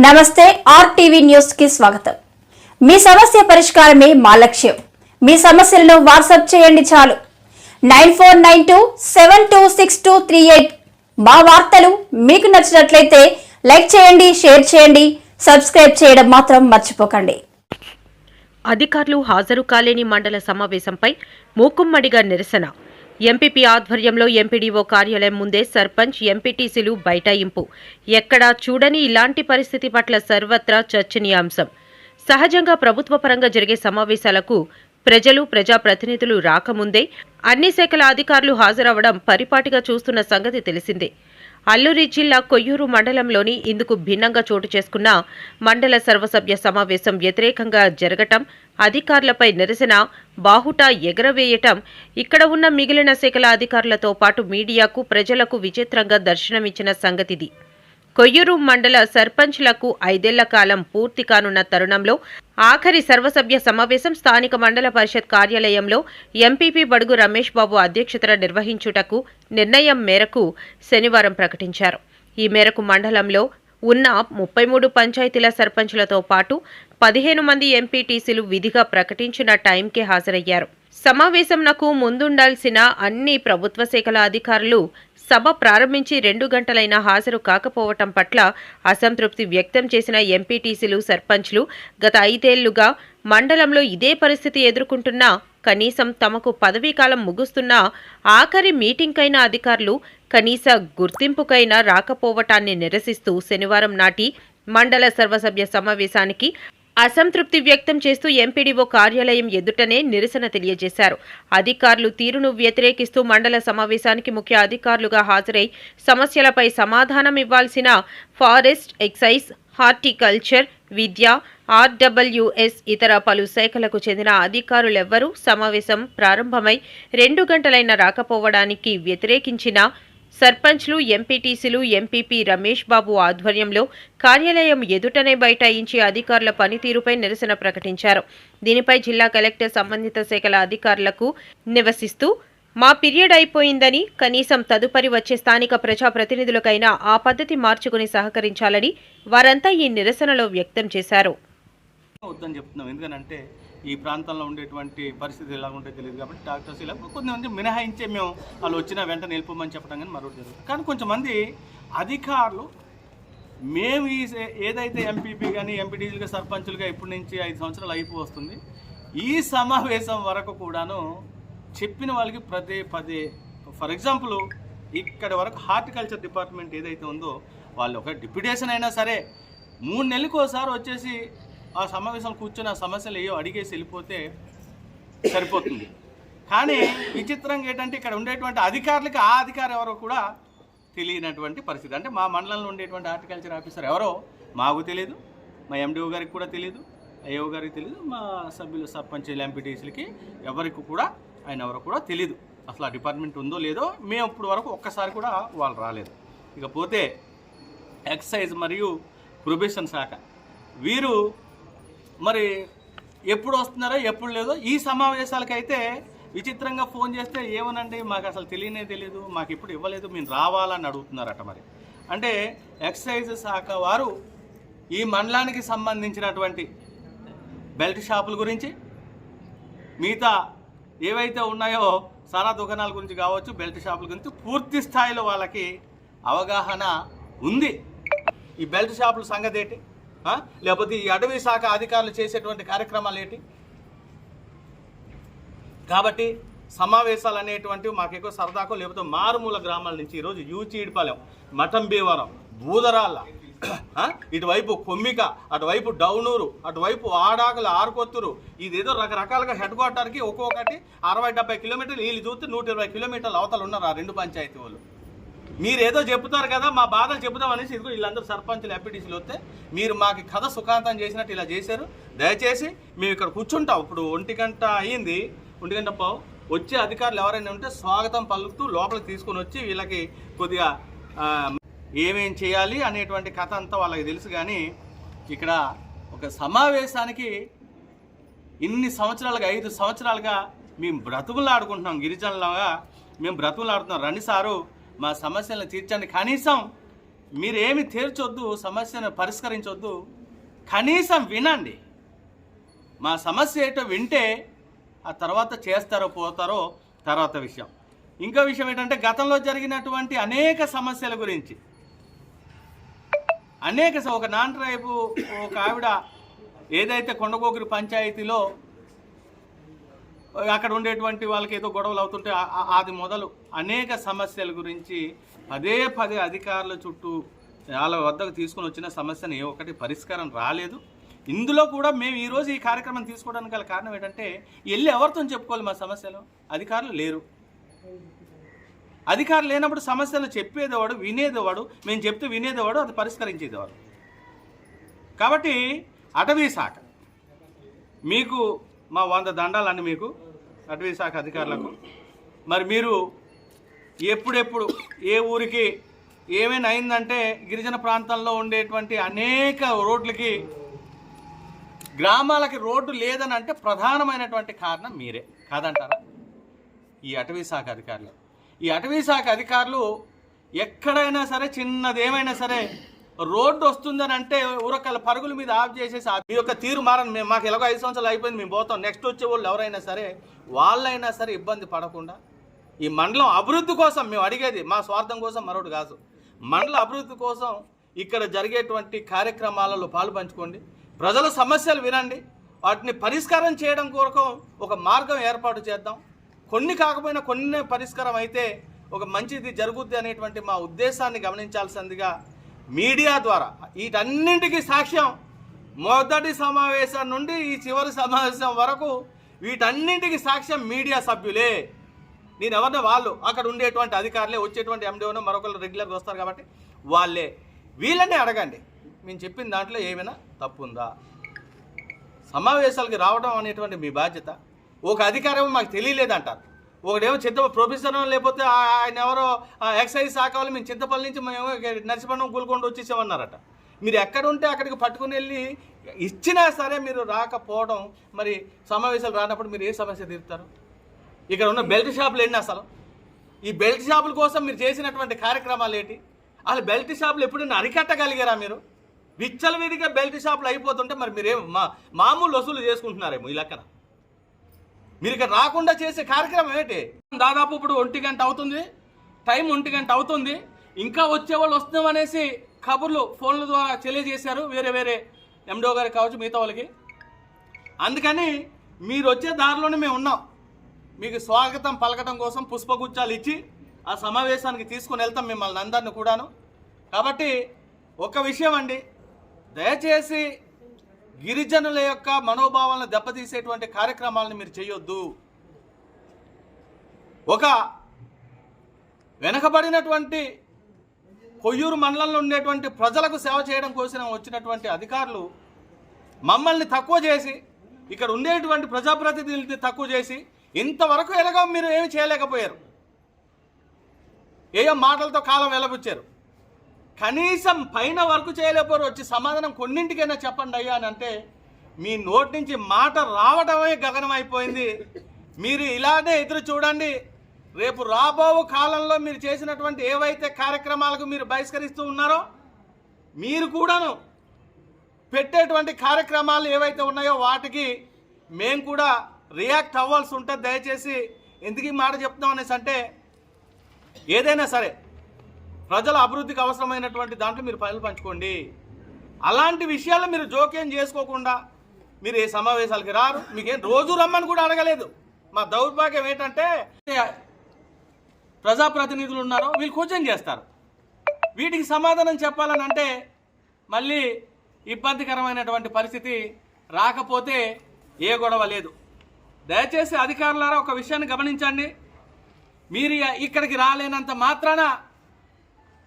నమస్తే RTV news కి స్వాగతం. మీ సమస్య పరిష్కారమే మా లక్ష్యం. మీ సమస్యలను వాట్సాప్ చేయండి చాలు. 9492726238. మా వార్తలు మీకు నచ్చినట్లయితే లైక్ చేయండి, షేర్ చేయండి, సబ్స్క్రైబ్ చేయడం మాత్రం మర్చిపోకండి. అధికారులు హాజరు కాలేని మండల సమావేశంపై మూకుమ్మడిగా నిరసన. ఎంపీపీ ఆధ్వర్యంలో ఎంపీడీఓ కార్యాలయం ముందే సర్పంచ్, ఎంపీటీసీలు బైఠాయింపు. ఎక్కడా చూడని ఇలాంటి పరిస్థితి పట్ల సర్వత్రా చర్చనీయాంశం. సహజంగా ప్రభుత్వ పరంగా జరిగే సమావేశాలకు ప్రజలు, ప్రజాప్రతినిధులు రాకముందే అన్ని శాఖల అధికారులు హాజరవడం పరిపాటిగా చూస్తున్న సంగతి తెలిసిందే. అల్లూరి జిల్లా కొయ్యూరు మండలంలోని ఇందుకు భిన్నంగా చోటు చేసుకున్న మండల సర్వసభ్య సమావేశం వ్యతిరేకంగా జరగటం, అధికారులపై నిరసన బాహుటా ఎగరవేయటం ఇక్కడ ఉన్న మిగిలిన శాఖల అధికారులతో పాటు మీడియాకు, ప్రజలకు విచిత్రంగా దర్శనమిచ్చిన సంగతిది. కొయ్యూరు మండల సర్పంచ్లకు 5 ఏళ్ల కాలం పూర్తి కానున్న తరుణంలో ఆఖరి సర్వసభ్య సమావేశం స్థానిక మండల పరిషత్ కార్యాలయంలో ఎంపీపీ బడుగు రమేష్ బాబు అధ్యక్షతన నిర్వహించుటకు నిర్ణయం మేరకు శనివారం ప్రకటించారు. ఈ మేరకు మండలంలో ఉన్న 33 పంచాయతీల సర్పంచ్లతో పాటు 15 మంది ఎంపీటీసీలు విధిగా ప్రకటించిన టైంకే హాజరయ్యారు. సమావేశంనకు ముందుండాల్సిన అన్ని ప్రభుత్వ శాఖల అధికారులు సభ ప్రారంభించి 2 గంటలైనా హాజరు కాకపోవటం పట్ల అసంతృప్తి వ్యక్తం చేసిన ఎంపీటీసీలు, సర్పంచ్లు గత 5 ఏళ్లుగా మండలంలో ఇదే పరిస్థితి ఎదుర్కొంటున్నా కనీసం తమకు పదవీకాలం ముగుస్తున్న ఆఖరి మీటింగ్కైనా అధికారులు కనీస గుర్తింపుకైనా రాకపోవటాన్ని నిరసిస్తూ శనివారం నాటి మండల సర్వసభ్య సమావేశానికి అసంతృప్తి వ్యక్తం చేస్తూ ఎంపీడీఓ కార్యాలయం ఎదుటనే నిరసన తెలియజేశారు. అధికారులు తీరును వ్యతిరేకిస్తూ మండల సమావేశానికి ముఖ్య అధికారులుగా హాజరై సమస్యలపై సమాధానం ఇవ్వాల్సిన ఫారెస్ట్, ఎక్సైజ్, హార్టికల్చర్, విద్య, ఆర్డబ్ల్యూఎస్ ఇతర పలు శాఖలకు చెందిన అధికారులెవ్వరూ సమావేశం ప్రారంభమై 2 గంటలైనా రాకపోవడానికి వ్యతిరేకించిన సర్పంచ్లు, ఎంపీటీసీలు ఎంపీపీ రమేష్ బాబు ఆధ్వర్యంలో కార్యాలయం ఎదుటనే బైఠాయించి అధికారుల పనితీరుపై నిరసన ప్రకటించారు. దీనిపై జిల్లా కలెక్టర్ సంబంధిత శాఖల అధికారులకు నివసిస్తూ మా పీరియడ్ అయిపోయిందని, కనీసం తదుపరి వచ్చే స్థానిక ప్రజాప్రతినిధులకైనా ఆ పద్ధతి మార్చుకుని సహకరించాలని వారంతా ఈ నిరసనలో వ్యక్తం చేశారు. వద్దని చెప్తున్నాం. ఎందుకనంటే ఈ ప్రాంతంలో ఉండేటువంటి పరిస్థితి ఎలా ఉంటుందో తెలియదు కాబట్టి డాక్టర్స్ ఇలా కొంతమంది మినహాయించే మేము వాళ్ళు వచ్చిన వెంటనే నిలుపమని చెప్పడం కానీ మరొకటి జరుగుతుంది. కానీ కొంతమంది అధికారులు మేము ఏదైతే ఎంపీపీ కానీ ఎంపీటీసీలుగా సర్పంచులుగా ఇప్పటి నుంచి 5 సంవత్సరాలు అయిపోతుంది, ఈ సమావేశం వరకు కూడాను చెప్పిన వాళ్ళకి పదే ఫర్ ఎగ్జాంపుల్ ఇక్కడి వరకు హార్టికల్చర్ డిపార్ట్మెంట్ ఏదైతే ఉందో వాళ్ళు ఒక డిప్యూటేషన్ అయినా సరే 3 నెలలకు ఒకసారి వచ్చేసి ఆ సమావేశాలు కూర్చొని ఆ సమస్యలు ఏవో అడిగేసి వెళ్ళిపోతే సరిపోతుంది. కానీ విచిత్రంగా ఏంటంటే ఇక్కడ ఉండేటువంటి అధికారులకి ఆ అధికారి ఎవరో కూడా తెలియనటువంటి పరిస్థితి. అంటే మా మండలంలో ఉండేటువంటి హార్టికల్చర్ ఆఫీసర్ ఎవరో మాకు తెలియదు, మా ఎండిఓ గారికి కూడా తెలియదు, ఐఓ గారికి తెలియదు, మా సభ్యులు సర్పంచ్ ఎంపీటీసీలకి ఎవరికి కూడా ఆయన ఎవరో కూడా తెలియదు. అసలు ఆ డిపార్ట్మెంట్ ఉందో లేదో మేము ఇప్పుడు వరకు ఒక్కసారి కూడా వాళ్ళు రాలేదు. ఇకపోతే ఎక్సైజ్ మరియు ప్రొబేషన్ శాఖ వీరు మరి ఎప్పుడు వస్తున్నారో ఎప్పుడు లేదో ఈ సమావేశాలకైతే విచిత్రంగా ఫోన్ చేస్తే ఏమనండి మాకు అసలు తెలియదు, మాకు ఇప్పుడు ఇవ్వలేదు, మేము రావాలని అడుగుతున్నారట. మరి అంటే ఎక్సైజ్ శాఖ వారు ఈ మండలానికి సంబంధించినటువంటి బెల్ట్ షాపుల గురించి, మిగతా ఏవైతే ఉన్నాయో సారా దుకాణాల గురించి కావచ్చు, బెల్ట్ షాపుల గురించి పూర్తి స్థాయిలో వాళ్ళకి అవగాహన ఉంది. ఈ బెల్ట్ షాపుల సంగతి ఏంటి, లేకపోతే ఈ అటవీ శాఖ అధికారులు చేసేటువంటి కార్యక్రమాలు ఏంటి. కాబట్టి సమావేశాలు అనేటువంటివి మాకు ఎక్కువ సరదాకో లేకపోతే మారుమూల గ్రామాల నుంచి ఈరోజు యూచీడిపాలెం, మఠంబీవరం, బూదరాళ్ళ, ఇటువైపు కొమ్మిక, అటువైపు డౌనూరు, అటువైపు ఆడాకులు, ఆరుకొత్తూరు, ఇదేదో రకరకాలుగా హెడ్ క్వార్టర్కి ఒక్కొక్కటి 60-70 కిలోమీటర్లు, వీళ్ళు చూస్తే 120 కిలోమీటర్ల అవతలు ఉన్నారు ఆ 2 పంచాయతీ వాళ్ళు. మీరు ఏదో చెప్తారు కదా, మా బాధలు చెబుతాం అనేసి ఇదిగో వీళ్ళందరూ సర్పంచులు ఎంపీటీసీలు వస్తే మీరు మాకు కథ సుఖాంతం చేసినట్టు ఇలా చేశారు. దయచేసి మేము ఇక్కడ కూర్చుంటాం. ఇప్పుడు 1 గంట అయ్యింది, 1 గంట పావు. వచ్చే అధికారులు ఎవరైనా ఉంటే స్వాగతం పలుకుతూ లోపలికి తీసుకొని వచ్చి వీళ్ళకి కొద్దిగా ఏమేం చేయాలి అనేటువంటి కథ అంతా వాళ్ళకి తెలుసు. కానీ ఇక్కడ ఒక సమావేశానికి ఇన్ని సంవత్సరాలుగా 5 సంవత్సరాలుగా మేము బ్రతుకులు ఆడుకుంటున్నాం, గిరిజనులుగా మేము బ్రతుకులు ఆడుతున్నాం. రండి సారు మా సమస్యలను తీర్చండి, కనీసం మీరేమి తీర్చొద్దు, సమస్యను పరిష్కరించొద్దు, కనీసం వినండి. మా సమస్య ఏంటో వింటే ఆ తర్వాత చేస్తారో పోతారో తర్వాత విషయం. ఇంకో విషయం ఏంటంటే గతంలో జరిగినటువంటి అనేక సమస్యల గురించి ఒక నాన్ ట్రైబు ఒక ఆవిడ ఏదైతే కొండగోగిరి పంచాయతీలో అక్కడ ఉండేటువంటి వాళ్ళకి ఏదో గొడవలు అవుతుంటే అది మొదలు అనేక సమస్యల గురించి పదే పదే అధికారుల చుట్టూ వాళ్ళ వద్దకు తీసుకొని వచ్చిన సమస్యను ఏ ఒక్కటి పరిష్కారం రాలేదు. ఇందులో కూడా మేము ఈరోజు ఈ కార్యక్రమం తీసుకోవడానికి గల కారణం ఏంటంటే వెళ్ళి ఎవరితో చెప్పుకోవాలి మా సమస్యలు? అధికారులు లేరు. అధికారులు లేనప్పుడు సమస్యలు చెప్పేదేవాడు, వినేదేవాడు, మేము చెప్తే వినేదేవాడు, అది పరిష్కరించేదేవాడు. కాబట్టి అటవీ శాఖ మీకు మా 100 దండాలన్నీ మీకు అటవీ శాఖ అధికారులకు. మరి మీరు ఎప్పుడెప్పుడు ఏ ఊరికి ఏమైనా అయిందంటే గిరిజన ప్రాంతంలో ఉండేటువంటి అనేక రోడ్లకి, గ్రామాలకి రోడ్డు లేదని అంటే ప్రధానమైనటువంటి కారణం మీరే కాదంటారా? ఈ అటవీ శాఖ అధికారులు. ఈ అటవీ శాఖ అధికారులు ఎక్కడైనా సరే చిన్నది ఏమైనా సరే రోడ్డు వస్తుందని అంటే ఊరకల పరుగుల మీద ఆఫ్ చేసేసి మీ యొక్క తీరు మారని, మేము మాకు ఎలాగో 5 సంవత్సరాలు అయిపోయింది, మేము పోతాం, నెక్స్ట్ వచ్చే వాళ్ళు ఎవరైనా సరే వాళ్ళైనా సరే ఇబ్బంది పడకుండా ఈ మండలం అభివృద్ధి కోసం మేము అడిగేది మా స్వార్థం కోసం మరొకటి కాదు, మండల అభివృద్ధి కోసం ఇక్కడ జరిగేటువంటి కార్యక్రమాలలో పాలు పంచుకోండి, ప్రజల సమస్యలు వినండి, వాటిని పరిష్కారం చేయడం కొరకు ఒక మార్గం ఏర్పాటు చేద్దాం. కొన్ని కాకపోయినా కొన్ని పరిష్కారం అయితే ఒక మంచిది జరుగుద్ది అనేటువంటి మా ఉద్దేశాన్ని గమనించాల్సిందిగా మీడియా ద్వారా వీటన్నింటికి సాక్ష్యం మొదటి సమావేశం నుండి ఈ చివరి సమావేశం వరకు వీటన్నింటికి సాక్ష్యం మీడియా సభ్యులే. నేను ఎవరినో వాళ్ళు అక్కడ ఉండేటువంటి అధికారులే, వచ్చేటువంటి ఎండిఓనో మరొకరు రెగ్యులర్గా వస్తారు కాబట్టి వాళ్ళే. వీళ్ళని అడగండి, మేము చెప్పిన దాంట్లో ఏమైనా తప్పు ఉందా? సమావేశాలకి రావడం అనేటువంటి మీ బాధ్యత. ఒక అధికారం మాకు తెలియలేదంటారు, ఒకడేమో ప్రొఫెసర్ లేకపోతే ఆయన ఎవరో ఎక్సైజ్ శాఖ వాళ్ళు మేము చింతపల్లి నుంచి మేము నర్సిపట్నం కూలుకొండ వచ్చేసామన్నారట. మీరు ఎక్కడ ఉంటే అక్కడికి పట్టుకుని వెళ్ళి ఇచ్చినా సరే మీరు రాకపోవడం, మరి సమావేశాలు రానప్పుడు మీరు ఏ సమస్య తీరుతారు? ఇక్కడ ఉన్న బెల్ట్ షాపులు ఏంటి అసలు? ఈ బెల్ట్ షాపుల కోసం మీరు చేసినటువంటి కార్యక్రమాలు ఏంటి? అసలు బెల్ట్ షాపులు ఎప్పుడైనా అరికట్టగలిగారా మీరు? విచ్చలవిడిగా బెల్ట్ షాపులు అయిపోతుంటే మరి మీరేం మామూలు వసూలు చేసుకుంటున్నారేమో ఈ లెక్కన. మీరు ఇక్కడ రాకుండా చేసే కార్యక్రమం ఏంటి? దాదాపు ఇప్పుడు 1 గంట అవుతుంది, టైం 1 గంట అవుతుంది, ఇంకా వచ్చేవాళ్ళు వస్తున్నాం అనేసి కబుర్లు ఫోన్ల ద్వారా తెలియజేశారు వేరే ఎండో గారికి కావచ్చు మిగతా వాళ్ళకి. అందుకని మీరు వచ్చే దారిలోనే మేము ఉన్నాం, మీకు స్వాగతం పలకటం కోసం పుష్పగుచ్చాలు ఇచ్చి ఆ సమావేశానికి తీసుకుని వెళ్తాం మిమ్మల్ని అందరిని కూడాను. కాబట్టి ఒక విషయం అండి, దయచేసి గిరిజనుల యొక్క మనోభావాలను దెబ్బతీసేటువంటి కార్యక్రమాలను మీరు చేయొద్దు. ఒక వెనకబడినటువంటి కొయ్యూరు మండలంలో ఉండేటువంటి ప్రజలకు సేవ చేయడం కోసం వచ్చినటువంటి అధికారులు మమ్మల్ని తక్కువ చేసి, ఇక్కడ ఉండేటువంటి ప్రజాప్రతినిధులని తక్కువ చేసి ఇంతవరకు ఎలాగో మీరు ఏమి చేయలేకపోయారు, ఏయో మాటలతో కాలం వెలబుచ్చారు. కనీసం పైన వర్క్ చేయలేకపోయారు, వచ్చి సమాధానం కొన్నింటికైనా చెప్పండి అయ్యా అని అంటే మీ నోటి నుంచి మాట రావడమే గగనం అయిపోయింది. మీరు ఇలానే ఎదురు చూడండి, రేపు రాబో కాలంలో మీరు చేసినటువంటి ఏవైతే కార్యక్రమాలకు మీరు బహిష్కరిస్తూ ఉన్నారో, మీరు కూడాను పెట్టేటువంటి కార్యక్రమాలు ఏవైతే ఉన్నాయో వాటికి మేము కూడా రియాక్ట్ అవ్వాల్సి ఉంటుంది. దయచేసి ఎందుకు ఈ మాట చెప్తున్నాం అనేసి అంటే, ఏదైనా సరే ప్రజల అభివృద్ధికి అవసరమైనటువంటి దాంట్లో మీరు పనులు పంచుకోండి. అలాంటి విషయాల్లో మీరు జోక్యం చేసుకోకుండా మీరు ఏ సమావేశాలకి రారు, మీకేం రోజు రమ్మని కూడా అడగలేదు. మా దౌర్భాగ్యం ఏంటంటే ప్రజాప్రతినిధులు ఉన్నారో వీళ్ళు క్వశ్చన్ చేస్తారు, వీటికి సమాధానం చెప్పాలని అంటే మళ్ళీ ఇబ్బందికరమైనటువంటి పరిస్థితి. రాకపోతే ఏ గొడవ లేదు. దయచేసి అధికారులారా ఒక విషయాన్ని గమనించండి, మీరు ఇక్కడికి రాలేనంత మాత్రాన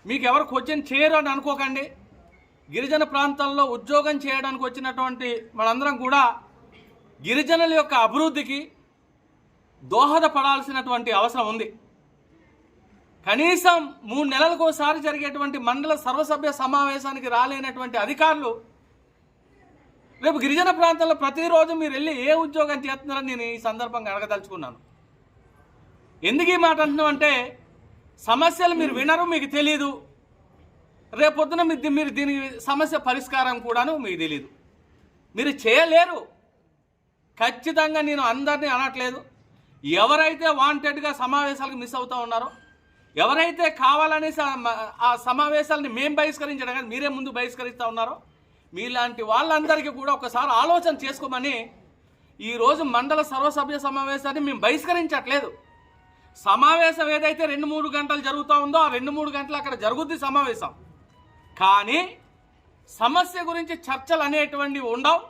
మీకు ఎవరు క్వశ్చన్ చేయరు అని అనుకోకండి. గిరిజన ప్రాంతాల్లో ఉద్యోగం చేయడానికి వచ్చినటువంటి మనందరం కూడా గిరిజనుల యొక్క అభివృద్ధికి దోహదపడాల్సినటువంటి అవసరం ఉంది. కనీసం 3 నెలలకు ఒకసారి జరిగేటువంటి మండల సర్వసభ్య సమావేశానికి రాలేనటువంటి అధికారులు రేపు గిరిజన ప్రాంతాల్లో ప్రతిరోజు మీరు వెళ్ళి ఏ ఉద్యోగం చేస్తున్నారని నేను ఈ సందర్భంగా అడగదలుచుకున్నాను. ఎందుకు ఈ మాట అంటున్నాం అంటే, సమస్యలు మీరు వినరు, మీకు తెలియదు. రేపొద్దున మీరు దీనికి సమస్య పరిష్కారం కూడాను మీకు తెలీదు, మీరు చేయలేరు. ఖచ్చితంగా నేను అందరినీ అనట్లేదు. ఎవరైతే వాంటెడ్గా సమావేశాలకు మిస్ అవుతూ ఉన్నారో, ఎవరైతే కావాలని ఆ సమావేశాలని మేము బహిష్కరించడం కానీ మీరే ముందు బహిష్కరిస్తూ ఉన్నారో, మీలాంటి వాళ్ళందరికీ కూడా ఒకసారి ఆలోచన చేసుకోమని ఈరోజు మండల సర్వసభ్య సమావేశాన్ని మేము బహిష్కరించట్లేదు. సమావేశం ఏదైతే 2-3 గంటలు జరుగుతూ ఉందో ఆ 2-3 గంటలు అక్కడ జరుగుద్ది సమావేశం. కానీ సమస్య గురించి చర్చలు అనేటువంటివి ఉండవు.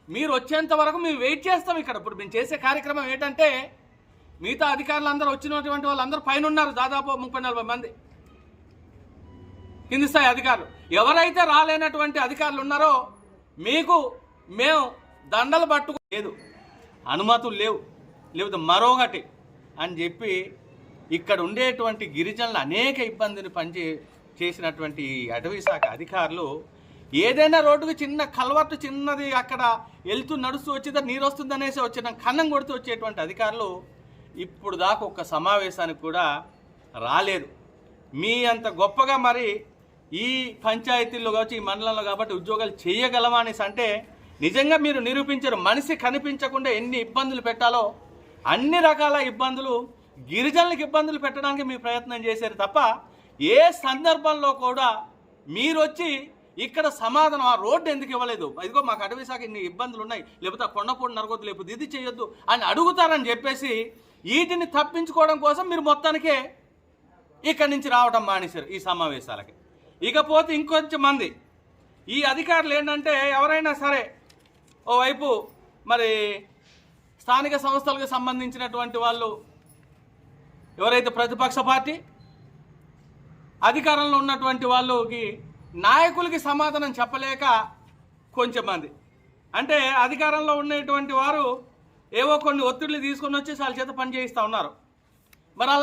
మీరు వచ్చేంత వరకు మేము వెయిట్ చేస్తాం. ఇక్కడ ఇప్పుడు మేము చేసే కార్యక్రమం ఏంటంటే, మిగతా అధికారులు అందరూ వచ్చినటువంటి వాళ్ళందరూ పైన ఉన్నారు, దాదాపు 30-40 మంది కింది స్థాయి అధికారులు. ఎవరైతే రాలేనటువంటి అధికారులు ఉన్నారో మీకు మేము దండలు పట్టుకోలేదు, అనుమతులు లేవు, లేకపోతే మరొకటి అని చెప్పి ఇక్కడ ఉండేటువంటి గిరిజనులు అనేక ఇబ్బందిని చేసినటువంటి అటవీ శాఖ అధికారులు ఏదైనా రోడ్డుకు చిన్న కల్వర్టు చిన్నది అక్కడ వెళ్తూ నడుస్తూ వచ్చేదా నీరు వస్తుందనేసి వచ్చిన కన్నం కొడుతూ వచ్చేటువంటి అధికారులు ఇప్పుడు దాకా ఒక్క సమావేశానికి కూడా రాలేదు. మీ అంత గొప్పగా మరి ఈ పంచాయతీల్లో కావచ్చు, ఈ మండలంలో కాబట్టి ఉద్యోగాలు చేయగలమా అనేసి అంటే నిజంగా మీరు నిరూపించారు. మనిషి కనిపించకుండా ఎన్ని ఇబ్బందులు పెట్టాలో అన్ని రకాల ఇబ్బందులు, గిరిజనులకు ఇబ్బందులు పెట్టడానికి మీరు ప్రయత్నం చేశారు తప్ప ఏ సందర్భంలో కూడా మీరు వచ్చి ఇక్కడ సమాధానం ఆ రోడ్డు ఎందుకు ఇవ్వలేదు, ఇదిగో మాకు అటవీ శాఖ ఇన్ని ఇబ్బందులు ఉన్నాయి, లేకపోతే ఆ కొండపూడి నరగొద్దు, లేకపోతే ఇది చేయొద్దు అని అడుగుతారని చెప్పేసి వీటిని తప్పించుకోవడం కోసం మీరు మొత్తానికే ఇక్కడి నుంచి రావడం మానేశారు ఈ సమావేశాలకి. ఇకపోతే ఇంకొంచెం మంది ఈ అధికారులు ఏంటంటే, ఎవరైనా సరే ఓవైపు మరి స్థానిక సంస్థలకు సంబంధించినటువంటి వాళ్ళు ఎవరైతే ప్రతిపక్ష పార్టీ అధికారంలో ఉన్నటువంటి వాళ్ళకి నాయకులకి సమాధానం చెప్పలేక కొంచెం మంది అంటే అధికారంలో ఉన్నటువంటి వారు ఏవో కొన్ని ఒత్తిళ్లు తీసుకొని వచ్చి వాళ్ళ చేత పని చేయిస్తూ ఉన్నారు. మరి అలా